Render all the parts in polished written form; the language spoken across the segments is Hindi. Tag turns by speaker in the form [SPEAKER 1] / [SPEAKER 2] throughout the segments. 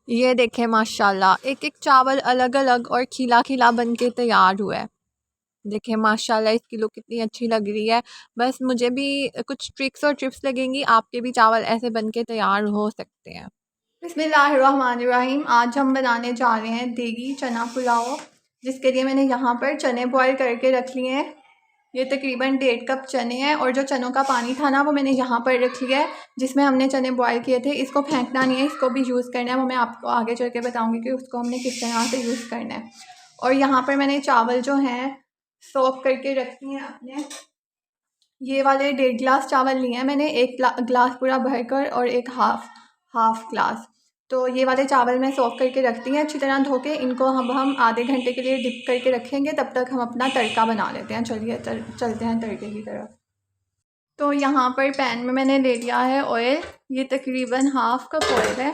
[SPEAKER 1] ये देखें माशाल्लाह, एक एक चावल अलग अलग और खिला खिला बन के तैयार हुआ है। देखें माशाल्लाह इसकी लुक कितनी अच्छी लग रही है। बस मुझे भी कुछ ट्रिक्स और टिप्स लगेंगी, आपके भी चावल ऐसे बन के तैयार हो सकते हैं। बिस्मिल्लाहिर्रहमानिर्रहीम। आज हम बनाने जा रहे हैं देगी चना पुलाव, जिसके लिए मैंने यहाँ पर चने बॉयल करके रख लिए हैं। ये तकरीबन 1.5 कप चने हैं और जो चनों का पानी था ना वो मैंने यहाँ पर रख लिया है, जिसमें हमने चने बॉयल किए थे। इसको फेंकना नहीं है, इसको भी यूज़ करना है। वो मैं आपको आगे चल के बताऊँगी कि उसको हमने किस तरह से यूज़ करना है। और यहाँ पर मैंने चावल जो हैं सोक करके रखती हैं अपने। ये वाले 1.5 गिलास चावल लिए हैं मैंने, एक गिलास पूरा भरकर और एक हाफ ग्लास। तो ये वाले चावल मैं सोक करके रखती हैं अच्छी तरह धो के। इनको हम आधे घंटे के लिए डिप करके रखेंगे, तब तक हम अपना तड़का बना लेते हैं। चलिए चलते हैं तड़के की तरफ। तो यहाँ पर पैन में मैंने ले लिया है ऑयल, ये तकरीबन हाफ कप ऑयल है।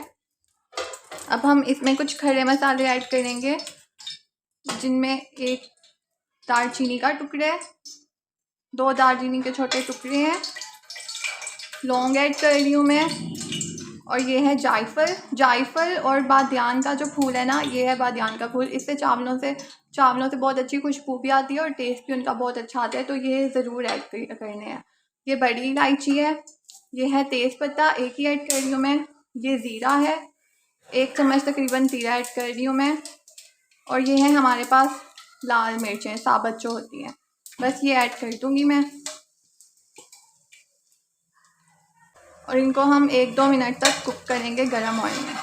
[SPEAKER 1] अब हम इसमें कुछ खड़े मसाले ऐड करेंगे, जिनमें एक दालचीनी का टुकड़ा है, 2 दालचीनी के छोटे टुकड़े हैं, लौंग ऐड कर रही हूँ मैं, और ये है जायफल और बादियान का जो फूल है ना, ये है बादियान का फूल। इससे चावलों से बहुत अच्छी खुशबू भी आती है और टेस्ट भी उनका बहुत अच्छा आता है, तो ये ज़रूर ऐड करने हैं। ये बड़ी इलायची है, ये है तेज़पत्ता, एक ही ऐड कर रही हूँ मैं। ये ज़ीरा है, 1 चम्मच तकरीबन ज़ीरा ऐड कर रही हूँ मैं। और ये है हमारे पास लाल मिर्चें साबुत जो होती हैं, बस ये ऐड कर दूँगी मैं। और इनको हम 1-2 मिनट तक कुक करेंगे गरम ऑयल में।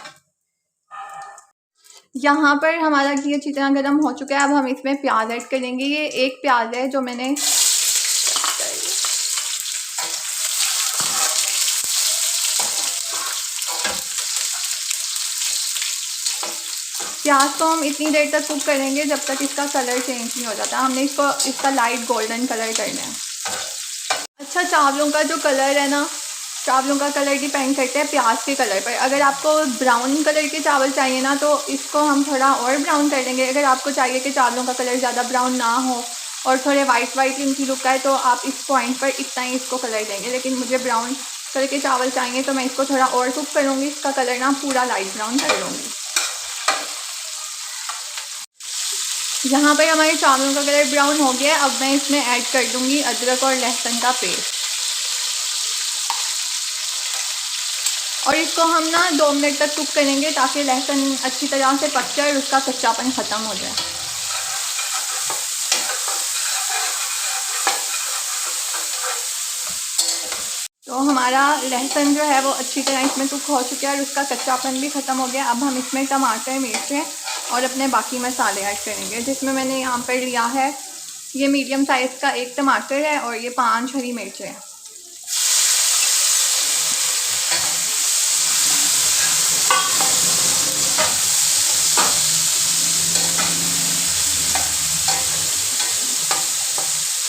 [SPEAKER 1] यहाँ पर हमारा घी अच्छी तरह गरम हो चुका है। अब हम इसमें प्याज ऐड करेंगे। ये एक प्याज है जो मैंने प्याज को हम इतनी देर तक कुक करेंगे जब तक इसका कलर चेंज नहीं हो जाता। हमने इसका लाइट गोल्डन कलर करना है। अच्छा, चावलों का जो कलर है ना, चावलों का कलर डिपेंड करता है प्याज के कलर पर। अगर आपको ब्राउन कलर के चावल चाहिए ना, तो इसको हम थोड़ा और ब्राउन कर देंगे। अगर आपको चाहिए कि चावलों का कलर ज़्यादा ब्राउन ना हो और थोड़े वाइट इनकी लुक आए, तो आप इस पॉइंट पर इतना ही इसको कलर देंगे। लेकिन मुझे ब्राउन कलर के चावल चाहिए तो मैं इसको थोड़ा और कुक करूँगी, इसका कलर ना पूरा लाइट ब्राउन कर लूँगी। यहाँ पर हमारे चावलों का कलर ब्राउन हो गया है। अब मैं इसमें ऐड कर दूँगी अदरक और लहसुन का पेस्ट, और इसको हम ना 2 मिनट तक कुक करेंगे ताकि लहसुन अच्छी तरह से पक जाए और उसका कच्चापन ख़त्म हो जाए। तो हमारा लहसुन जो है वो अच्छी तरह इसमें कुक हो चुका है और उसका कच्चापन भी ख़त्म हो गया। अब हम इसमें टमाटर, मिर्चें और अपने बाकी मसाले ऐड करेंगे, जिसमें मैंने यहाँ पर लिया है, ये मीडियम साइज़ का 1 टमाटर है और ये 5 हरी मिर्चें हैं।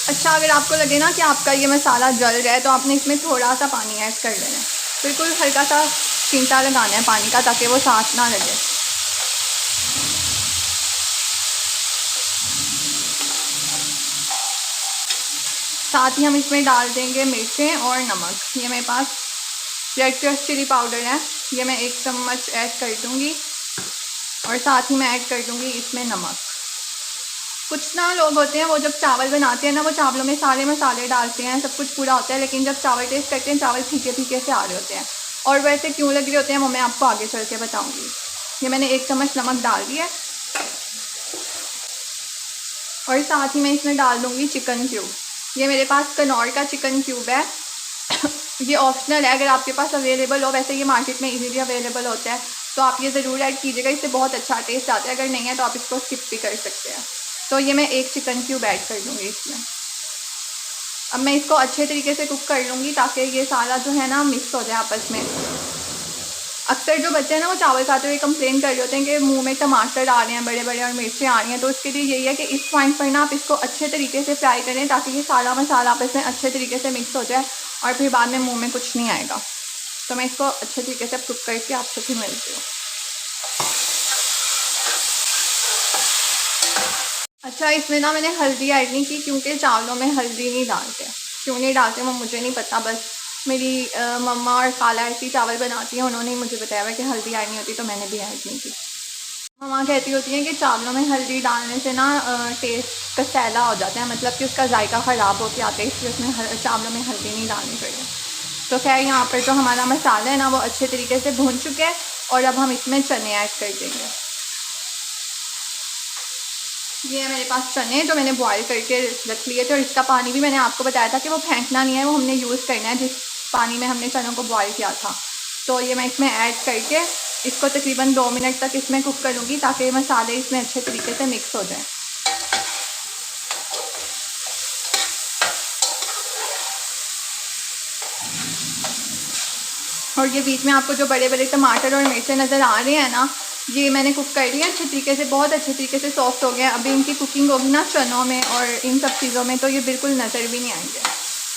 [SPEAKER 1] अच्छा, अगर आपको लगे ना कि आपका ये मसाला जल रहा है तो आपने इसमें थोड़ा सा पानी ऐड कर देना है। बिल्कुल हल्का सा छींटा लगाना है पानी का, ताकि वो साथ ना लगे। साथ ही हम इसमें डाल देंगे मिर्चें और नमक। ये मेरे पास रेड क्रश चिली पाउडर है, ये मैं 1 चम्मच ऐड कर दूँगी, और साथ ही मैं ऐड कर दूँगी इसमें नमक। कुछ ना लोग होते हैं, वो जब चावल बनाते हैं ना, वो चावलों में सारे मसाले डालते हैं, सब कुछ पूरा होता है, लेकिन जब चावल टेस्ट करते हैं चावल फीके फीके से आ रहे होते हैं। और वैसे क्यों लग रहे होते हैं वो मैं आपको आगे चल के बताऊँगी। ये मैंने 1 चम्मच नमक डाल दिया है, और साथ ही मैं इसमें डाल दूँगी चिकन क्यूब। ये मेरे पास कनौर का चिकन क्यूब है। ये ऑप्शनल है, अगर आपके पास अवेलेबल हो। वैसे ये मार्केट में इजीली अवेलेबल होता है, तो आप ये ज़रूर ऐड कीजिएगा, इससे बहुत अच्छा टेस्ट आता है। अगर नहीं है तो आप इसको स्किप भी कर सकते हैं। तो ये मैं 1 चिकन क्यूब ऐड कर दूँगी इसमें। अब मैं इसको अच्छे तरीके से कुक कर लूँगी ताकि ये सारा जो है ना मिक्स हो जाए आपस में। अक्सर जो बच्चे हैं ना, वो चावल खाते हुए कंप्लेन कर रहे होते हैं कि मुंह में टमाटर आ रहे हैं बड़े बड़े और मिर्चें आ रही हैं। तो उसके लिए यही है कि इस पॉइंट पर ना आप इसको अच्छे तरीके से फ्राई करें, ताकि ये सारा मसाला आपस में अच्छे तरीके से मिक्स हो जाए और फिर बाद में मुँह में कुछ नहीं आएगा। तो मैं इसको अच्छे तरीके से कुक करके आपसे फिर मिलती हूँ। अच्छा, इसमें ना मैंने हल्दी ऐड नहीं की, क्योंकि चावलों में हल्दी नहीं डालते। क्यों नहीं डालते वो मुझे नहीं पता, बस मेरी मम्मा और खाला ऐसी चावल बनाती हैं, उन्होंने ही मुझे बताया हुआ कि हल्दी ऐड नहीं होती, तो मैंने भी ऐड नहीं की। मम्मा कहती होती हैं कि चावलों में हल्दी डालने से ना टेस्ट कसैला हो जाता है, मतलब कि उसका जायका ख़राब होकर आता है, इसलिए उसमें चावलों में हल्दी नहीं डालनी चाहिए। तो खैर यहाँ पर जो हमारा मसाला है ना वो अच्छे तरीके से भून चुके हैं, और अब हम इसमें चने ऐड कर देंगे। ये है मेरे पास चने जो मैंने बॉईल करके रख लिए थे, और इसका पानी भी मैंने आपको बताया था कि वो फेंकना नहीं है, वो हमने यूज़ करना है जिस पानी में हमने चनों को बॉईल किया था। तो ये मैं इसमें ऐड करके इसको तकरीबन 2 मिनट तक इसमें कुक करूँगी, ताकि मसाले इसमें अच्छे तरीके से मिक्स हो जाएँ। और ये बीच में आपको जो बड़े बड़े टमाटर और मिर्चें नज़र आ रहे हैं ना, ये मैंने कुक कर लिया अच्छे तरीके से, बहुत अच्छे तरीके से सॉफ्ट हो गए हैं। अभी इनकी कुकिंग होगी ना चनों में और इन सब चीज़ों में, तो ये बिल्कुल नज़र भी नहीं आएंगे,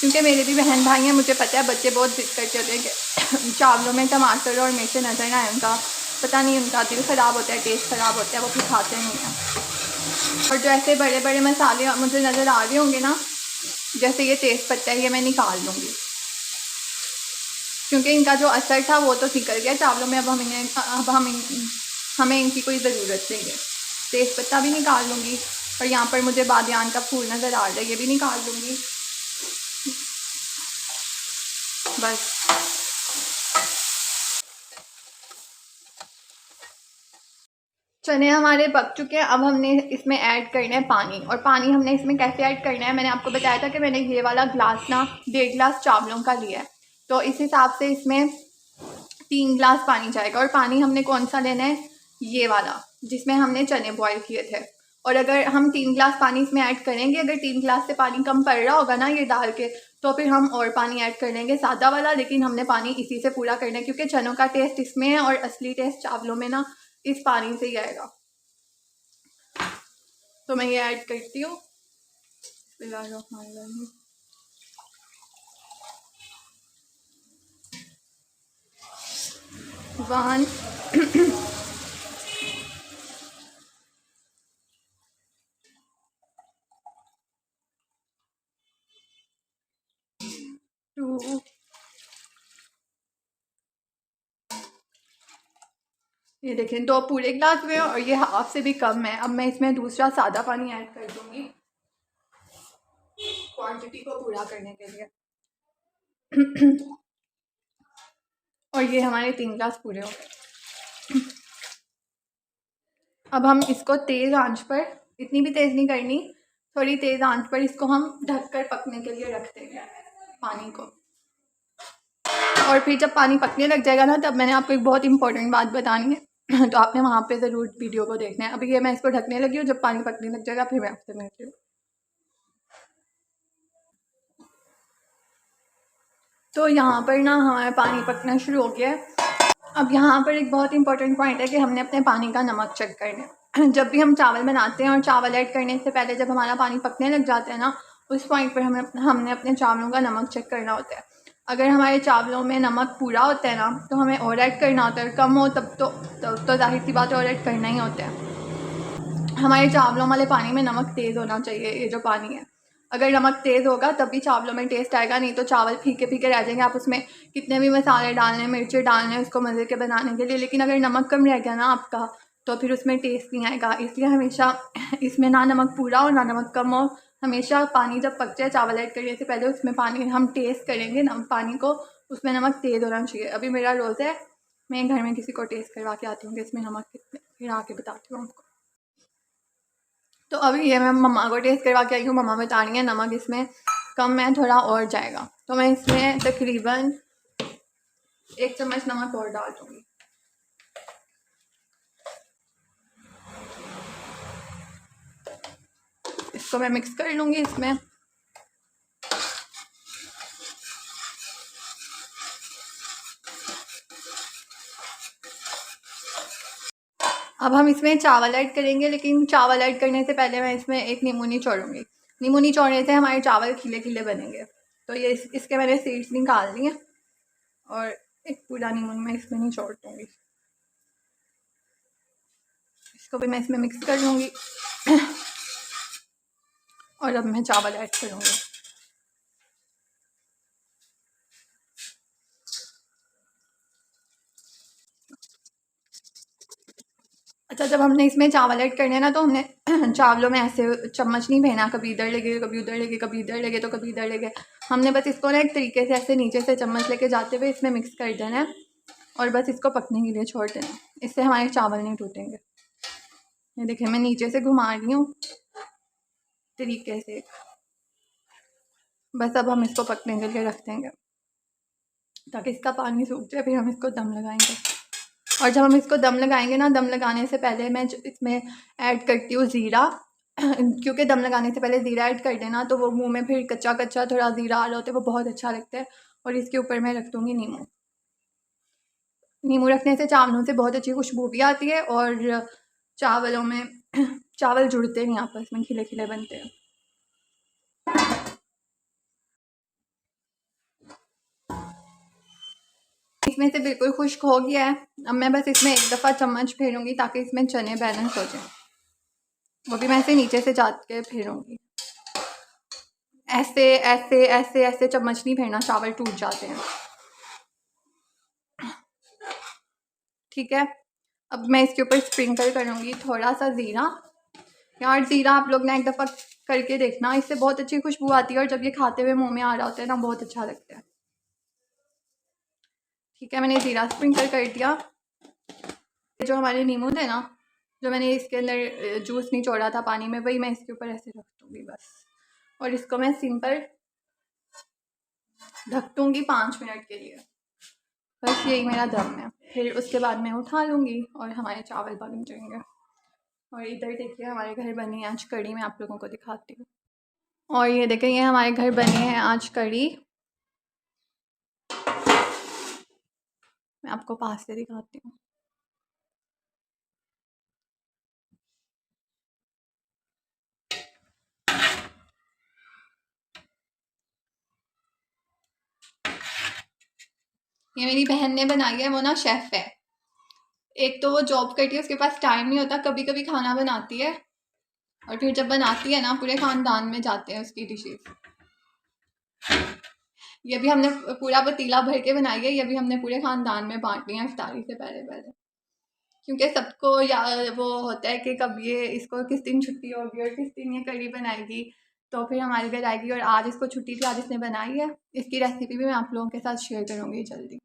[SPEAKER 1] क्योंकि मेरे भी बहन भाई हैं, मुझे पता है बच्चे बहुत जिद करते होते हैं कि चावलों में टमाटर और मिर्चें नज़र ना आए, उनका पता नहीं, उनका दिल ख़राब होता है, टेस्ट ख़राब होता है, वो फिर खाते नहीं हैं। और जो ऐसे बड़े बड़े मसाले मुझे नज़र आ रहे होंगे ना, जैसे ये तेज़ पत्ता है, ये मैं निकाल लूँगी, क्योंकि इनका जो असर था वो तो निकल गया चावलों में। हमें इनकी कोई ज़रूरत नहीं है। तेज़ पत्ता भी निकाल लूँगी, और यहाँ पर मुझे बादियान का फूल नज़र आ रहा है, ये भी निकाल लूँगी बस। चने हमारे पक चुके हैं, अब हमने इसमें ऐड करना है पानी। और पानी हमने इसमें कैसे ऐड करना है, मैंने आपको बताया था कि मैंने ये वाला ग्लास ना 1.5 गिलास चावलों का लिया है, तो इस हिसाब से इसमें 3 गिलास पानी जाएगा। और पानी हमने कौन सा लेना है, ये वाला जिसमें हमने चने बॉईल किए थे। और अगर हम 3 गिलास पानी इसमें ऐड करेंगे, अगर 3 गिलास से पानी कम पड़ रहा होगा ना ये डाल के, तो फिर हम और पानी ऐड कर लेंगे सादा वाला, लेकिन हमने पानी इसी से पूरा करना है, क्योंकि चनों का टेस्ट इसमें है और असली टेस्ट चावलों में ना इस पानी से ही आएगा। तो मैं ये ऐड करती हूँ। वन 2, ये देखें 2 पूरे गिलास हुए, और ये हाफ से भी कम है। अब मैं इसमें दूसरा सादा पानी ऐड कर दूंगी क्वांटिटी को पूरा करने के लिए। और ये हमारे 3 गिलास पूरे हो गए। अब हम इसको तेज़ आंच पर, इतनी भी तेज़ नहीं करनी, थोड़ी तेज़ आंच पर इसको हम ढककर पकने के लिए रख देंगे पानी को। और फिर जब पानी पकने लग जाएगा ना, तब मैंने आपको एक बहुत इंपॉर्टेंट बात बतानी है, तो आपने वहाँ पे ज़रूर वीडियो को देखना है। अभी ये मैं इसको ढकने लगी हूँ, जब पानी पकने लग जाएगा फिर मैं आपसे मिलती हूँ। तो यहाँ पर ना हमारा पानी पकना शुरू हो गया है। अब यहाँ पर एक बहुत इंपॉर्टेंट पॉइंट है कि हमने अपने पानी का नमक चेक करना है। जब भी हम चावल बनाते हैं और चावल ऐड करने से पहले जब हमारा पानी पकने लग जाता है ना, उस पॉइंट पर हमने अपने चावलों का नमक चेक करना होता है। अगर हमारे चावलों में नमक पूरा होता है ना, तो हमें और ऐड करना होता है, कम हो तब तो जाहिर सी बात है और ऐड करना ही होता है। हमारे चावलों वाले पानी में नमक तेज़ होना चाहिए, ये जो पानी है। अगर नमक तेज़ होगा तब भी चावलों में टेस्ट आएगा, नहीं तो चावल फीके फीके रह जाएंगे। आप उसमें कितने भी मसाले डालने, मिर्ची डालने उसको मज़े के बनाने के लिए, लेकिन अगर नमक कम रह गया ना आपका, तो फिर उसमें टेस्ट नहीं आएगा। इसलिए हमेशा इसमें ना नमक पूरा हो ना नमक कम हो। हमेशा पानी जब पक जाए चावल ऐड करने से पहले उसमें पानी हम टेस्ट करेंगे पानी को, उसमें नमक तेज़ होना चाहिए। अभी मेरा रोज़ है, मैं घर में किसी को टेस्ट करवा के आती हूँ कि इसमें नमक कितने, फिर आके बताती हूँ आपको। तो अभी ये मैं मम्मा को टेस्ट करवा के आई हूँ, मम्मा बता रही है नमक इसमें कम है, थोड़ा और जाएगा। तो मैं इसमें तकरीबन 1 चम्मच नमक और डाल दूँगी। इसको मैं मिक्स कर लूँगी इसमें। अब हम इसमें चावल ऐड करेंगे, लेकिन चावल ऐड करने से पहले मैं इसमें एक नींबू निचोड़ूँगी। नींबू निचोड़ने से हमारे चावल खिले खिले बनेंगे। तो ये इसके मैंने सीड्स निकाल ली हैं, और एक पूरा नींबू मैं इसमें निचोड़ दूँगी। इसको भी मैं इसमें मिक्स कर लूँगी। और अब मैं चावल ऐड करूँगी। अच्छा, जब हमने इसमें चावल ऐड करने हैं ना, तो हमने चावलों में ऐसे चम्मच नहीं फेरना, कभी इधर लगे, कभी उधर लगे, कभी इधर लगे तो कभी इधर लगे। हमने बस इसको ना एक तरीके से ऐसे नीचे से चम्मच लेके जाते हुए इसमें मिक्स कर देना है और बस इसको पकने के लिए छोड़ देना। इससे हमारे चावल नहीं टूटेंगे। ये देखिए, मैं नीचे से घुमा रही हूँ तरीके से। बस अब हम इसको पकने के लिए रख देंगे ताकि इसका पानी सूख जाए, फिर हम इसको दम लगाएंगे। और जब हम इसको दम लगाएंगे ना, दम लगाने से पहले मैं इसमें ऐड करती हूँ ज़ीरा क्योंकि दम लगाने से पहले ज़ीरा ऐड कर देना तो वो मुंह में फिर कच्चा कच्चा थोड़ा ज़ीरा आ रहा होता है, वो बहुत अच्छा लगता है। और इसके ऊपर मैं रख दूँगी नींबू। नींबू रखने से चावलों से बहुत अच्छी खुशबू भी आती है और चावलों में चावल जुड़ते नहीं आपस में, खिले खिले बनते हैं। इसमें से बिल्कुल खुश्क हो गया है। अब मैं बस इसमें एक दफ़ा चम्मच फेरूँगी ताकि इसमें चने बैलेंस हो जाए। वो भी मैं ऐसे नीचे से जाके फेरूँगी। ऐसे ऐसे ऐसे ऐसे चम्मच नहीं फेरना, चावल टूट जाते हैं। ठीक है, अब मैं इसके ऊपर स्प्रिंकल करूँगी थोड़ा सा ज़ीरा। यार ज़ीरा आप लोग ना एक दफ़ा करके देखना, इससे बहुत अच्छी खुशबू आती है और जब ये खाते हुए मुंह में आ रहा होता है ना, बहुत अच्छा लगता है। ठीक है, मैंने ज़ीरा स्प्रिंकल कर दिया। जो हमारे नींबू थे ना, जो मैंने इसके अंदर जूस निचोड़ा था पानी में, वही मैं इसके ऊपर ऐसे रख दूँगी बस। और इसको मैं सिंपल ढक दूँगी 5 मिनट के लिए। बस यही मेरा दम है। फिर उसके बाद मैं उठा लूँगी और हमारे चावल बन जाएंगे। और इधर देखिए, हमारे घर बनी है आज कढ़ी। मैं आप लोगों को दिखाती हूँ। और ये देखें, ये हमारे घर बनी है आज कढ़ी। मैं आपको पास से दिखाती हूँ। ये मेरी बहन ने बनाई है, वो ना शेफ़ है। एक तो वो जॉब करती है, उसके पास टाइम नहीं होता, कभी कभी खाना बनाती है और फिर जब बनाती है ना, पूरे ख़ानदान में जाते हैं उसकी डिशेज। ये भी हमने पूरा पतीला भर के बनाई है, ये भी हमने पूरे ख़ानदान में बांटी है इफ्तारी से पहले पहले, क्योंकि सबको या वो होता है कि कब ये इसको किस दिन छुट्टी होगी और किस दिन ये कढ़ी बनाएगी, तो फिर हमारे घर आएगी। और आज इसको छुट्टी थी, आज इसने बनाई है। इसकी रेसिपी भी मैं आप लोगों के साथ शेयर करूँगी जल्दी।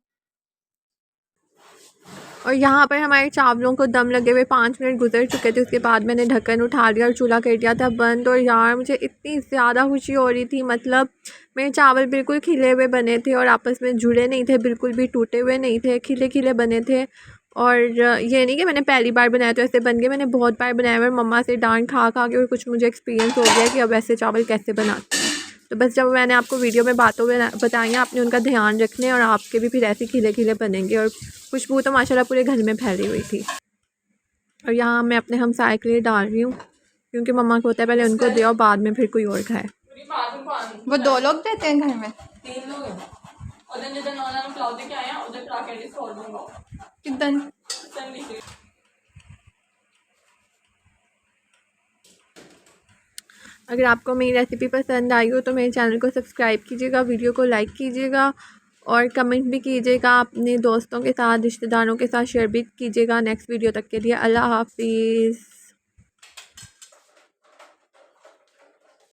[SPEAKER 1] और यहाँ पर हमारे चावलों को दम लगे हुए 5 मिनट गुजर चुके थे। उसके बाद मैंने ढक्कन उठा लिया और चूल्हा कर दिया था बंद। और यार मुझे इतनी ज़्यादा खुशी हो रही थी, मतलब मेरे चावल बिल्कुल खिले हुए बने थे और आपस में जुड़े नहीं थे, बिल्कुल भी टूटे हुए नहीं थे, खिले खिले बने थे। और ये नहीं कि मैंने पहली बार बनाया तो ऐसे बन गए, मैंने बहुत बार बनाया हुआ। मम्मा से डांट खा खा के और कुछ मुझे एक्सपीरियंस हो गया कि अब ऐसे चावल कैसे बनाते हैं। तो बस जब मैंने आपको वीडियो में बातों में बताई हैं, आपने उनका ध्यान रखने और आपके भी फिर ऐसे खिले खिले बनेंगे। और खुशबू तो माशाल्लाह पूरे घर में फैली हुई थी। और यहाँ मैं अपने हमसाये के लिए डाल रही हूँ, क्योंकि मम्मा को होता है पहले उनको दे और बाद में फिर कोई और खाए। वो 2 लोग देते हैं घर में, 3 लोग हैं। कितन अगर आपको मेरी रेसिपी पसंद आई हो तो मेरे चैनल को सब्सक्राइब कीजिएगा, वीडियो को लाइक कीजिएगा और कमेंट भी कीजिएगा। अपने दोस्तों के साथ, रिश्तेदारों के साथ शेयर भी कीजिएगा। नेक्स्ट वीडियो तक के लिए अल्लाह हाफिज़।